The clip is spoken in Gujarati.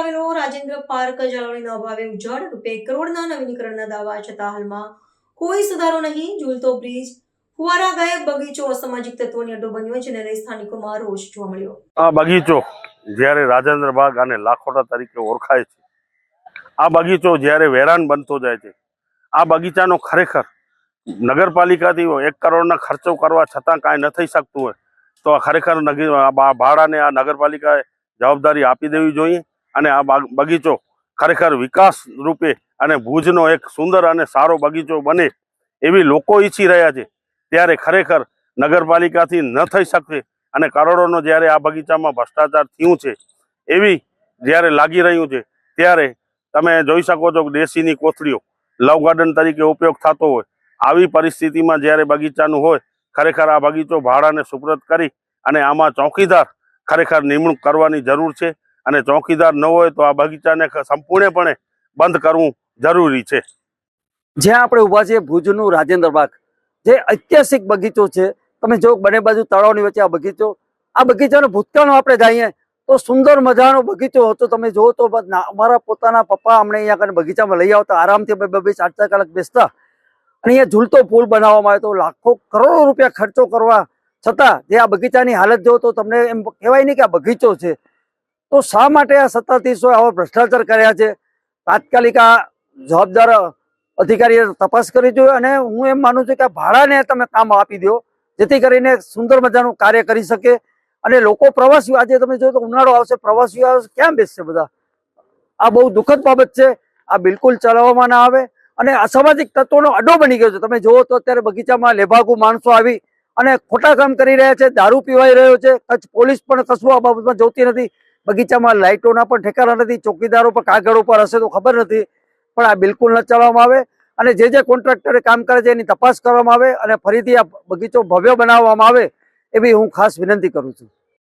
આવેલો રાજેન્દ્ર પાર્ક જાળવણીના અભાવે ઉજળ રૂપિયા 1 કરોડના નવીનીકરણના દાવા છતાં હાલમાં કોઈ સુધારો નહીં. ઝૂલતો બ્રિજ, ફુવારા ગાયબ બગીચો અસામાજિક તત્વોની અડ્ડો બન્યો, જેને લઈ સ્થાનિકોમાં રોષ જોવા મળ્યો. આ બગીચો જ્યારે રાજેન્દ્ર બાગ અને લાખોટા તરીકે ઓળખાય છે, આ બગીચો જ્યારે વેરાન બનતો જાય છે, આ બગીચાનો ખરેખર નગરપાલિકાથી 1 કરોડના ખર્ચો કરવા છતાં કાંઈ ન થઈ શકતું હોય તો આ ખરેખર ભાડાને આ નગરપાલિકાએ જવાબદારી આપી દેવી જોઈએ અને આ બગીચો ખરેખર વિકાસ રૂપે અને ભુજનો એક સુંદર અને સારો બગીચો બને એવી લોકો ઈચ્છી રહ્યા છે. ત્યારે ખરેખર નગરપાલિકાથી ન થઈ શકશે અને કરોડોનો જ્યારે આ બગીચામાં ભ્રષ્ટાચાર થયું છે એવી જ્યારે લાગી રહ્યું છે, ત્યારે તમે જોઈ શકો છો કે દેશીની કોથળીઓ લવ ગાર્ડન તરીકે ઉપયોગ થતો હોય, આવી પરિસ્થિતિમાં જ્યારે બગીચાનું હોય, ખરેખર આ બગીચો ભાડાને સુપ્રત કરી અને આમાં ચોકીદાર ખરેખર નિમણૂક કરવાની જરૂર છે અને ચોકીદાર ન હોય તો આ બગીચાને સંપૂર્ણપણે બંધ કરવું જરૂરી છે. જ્યાં આપણે ઊભા છીએ ભુજનું રાજેન્દ્ર બાગ, જે ઐતિહાસિક બગીચો છે. તમે જો બંને બાજુ તળાવની વચ્ચે આ બગીચાનો ભૂતકાળનો આપણે જઈએ તો સુંદર મજાનો બગીચો હતો. તમે જુઓ તો અમારા પોતાના પપ્પા અમને અહીંયા કને બગીચામાં લઈ આવતા, આરામથી 2-4 કલાક બેસતા અને અહીંયા ઝૂલતો પુલ બનાવવામાં આવ્યો. તો લાખો કરોડો રૂપિયા ખર્ચો કરવા છતાં જે આ બગીચાની હાલત જો તો તમને એમ કહેવાય નહીં કે આ બગીચો છે. તો શા માટે આ સત્તાધીશોએ આવા ભ્રષ્ટાચાર કર્યા છે? તાત્કાલિક આ જવાબદાર અધિકારીએ તપાસ કરવી જોઈએ અને હું એમ માનું છું કે આ ભાડાને તમે કામ આપી દો, જેથી કરીને સુંદર મજાનું કાર્ય કરી શકે અને લોકો પ્રવાસીઓ, આજે તમે જો તો ઉનાળો આવશે, પ્રવાસીઓ આવશે, ક્યાં બેસશે બધા? આ બહુ દુઃખદ બાબત છે. આ બિલકુલ ચલાવવામાં ના આવે અને અસામાજિક તત્વોનો અડ્ડો બની ગયો છે. તમે જુઓ તો અત્યારે બગીચામાં લેભાગુ માણસો આવી અને ખોટા કામ કરી રહ્યા છે, દારૂ પીવાઈ રહ્યો છે. કચ્છ પોલીસ પણ કશું આ બાબતમાં જોતી નથી. બગીચામાં લાઇટોના પણ ઠેકાણા નથી, ચોકીદારો પણ કાગળ ઉપર હશે તો ખબર નથી, પણ આ બિલકુલ ન ચલાવવામાં આવે અને જે કોન્ટ્રાક્ટરે કામ કરે છે એની તપાસ કરવામાં આવે અને ફરીથી આ બગીચો ભવ્ય બનાવવામાં આવે એવી હું ખાસ વિનંતી કરું છું.